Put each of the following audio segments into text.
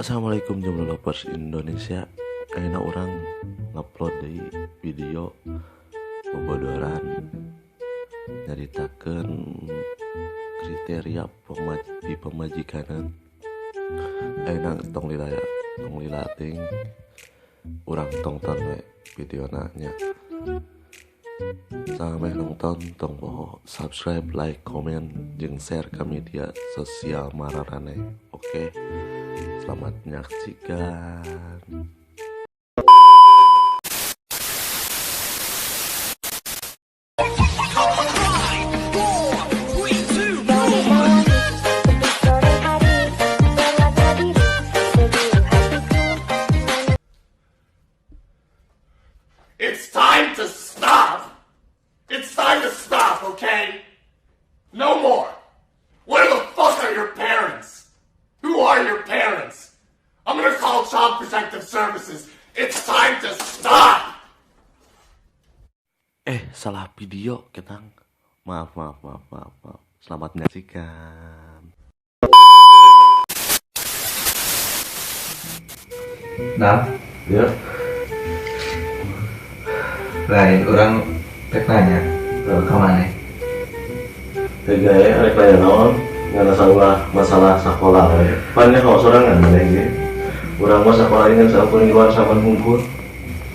Assalamualaikum jumlah lovers Indonesia. Ayeuna orang ngupload di video bobodoran nyaritakeun kriteria di pemajikanan. Ayeuna tong lilating urang tonton we videona nya. Sampai nonton tong poho subscribe, like, komen, jeung share ke media sosial mararane. Oke, selamat menyaksikan. It's time to stop! It's time to stop, okay? No more! Where the fuck are your parents? Who are your parents? I'm gonna call Child Protective Services. It's time to stop! Salah video ketang. Maaf. Selamat menyaksikan. Nah, Ya, lain orang tek nanya ke mana? tegaya rek nanya naon ngana masalah sekolah we. Pan nya kalau sorangan maneh ge. Urang mah sakola dengan sampun di luar sampun kumpul.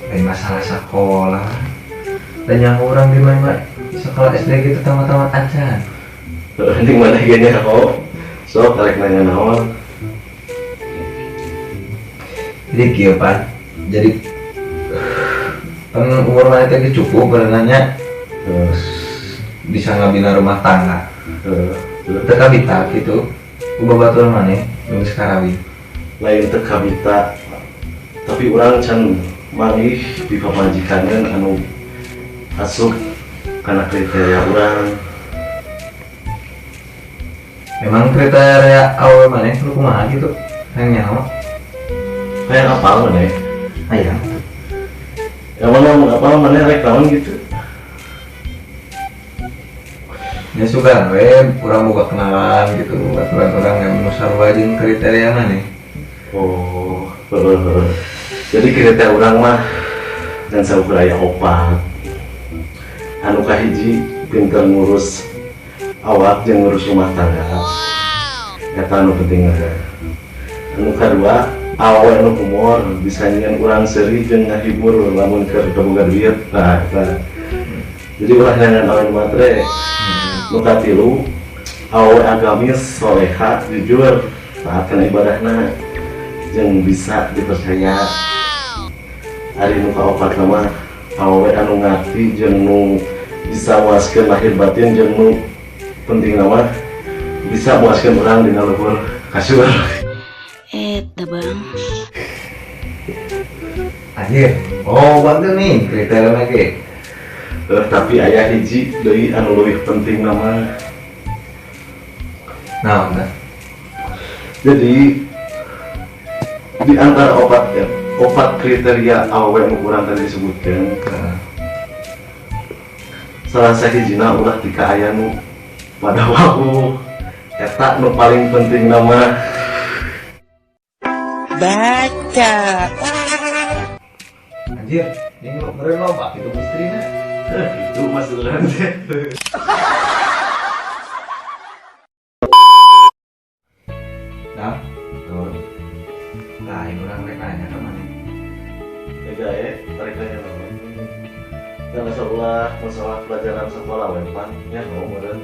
Lain masalah sekolah. Dan yang orang di mana sekolah SD gitu tamat-tamat aja. Penting maneh ge nya kok. Sok rek nanya naon. Jadi kieu Pan. Jadi kan umur mana teh cukup berenangnya bisa ngabina rumah tangga. Teu kabita gitu. Babaturan maneh geus karawi. Lain teu kabita. Tapi urang can manggih di pamajikankeun anu asup kana kriteria urang. Memang kriteria awal maneh lu kumaha gitu? Yang nyaho? Kayak apal maneh. Aya. Ya mana apal maneh rek naon gitu. Ya suka we urang boga kenalan gitu baturan orang yang musarwa jeung kriteria maneh. Oh, jadi kriteria urang mah dan sakuraya opat. Anu kahiji pinter ngurus awak jeung ngurus rumah tangga. Eta anu penting mah. Anu kadua awe anu humor bisa nyen urang seuri jeung ngahibur lamun keur boga duit. Nah, eta. Jadi ulah nyangan awe matre. Nu katilu awe agamis soleha jujur taat kana ibadahna jeung bisa dipercaya. Ari nu kaopat mah awe anu ngarti jeung nu bisa muaskeun lahir batin jeung nu penting mah bisa muaskeun urang dina luhur kasur. Bang. Anjir. Oh, bagus nih kriteria lagi. Tapi aya hiji deui anu leuwih penting mah. Nah, udah. Jadi di antara opat kriteria awe nu urang tadi disebutkeun, salah sahijina ulah tika aya nu pada waktu eta nu paling penting nama Baca. Anjir, ini meren loba itu istrina. itu maksudnya. Nah, tuh. Nah, ini orang rek nanya ke mana? Ega tarik nanya nama. Dan masalah pelajaran sekolah wepan nya meureun.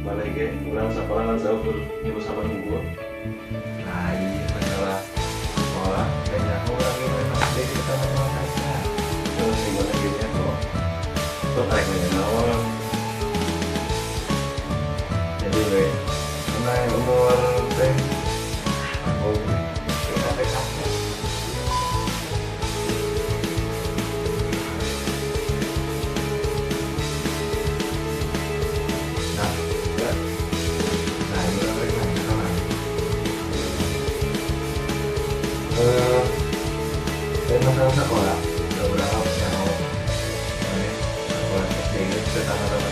Mana ge urang sekolah kan saukur ibu sama nunggu. Nah, ini masalah sekolah. Kayaknya orang yang memang SD kita memang aja. Terus gimana gini kok. Kok tarik nanya naon. Jadi we, mulai umur teh aku kita teh apa? Nah, ya. Nah, ini orang rek nanya ke mana? Masalah sekolah, udah berapa usia mau? Sekolah SD itu tamat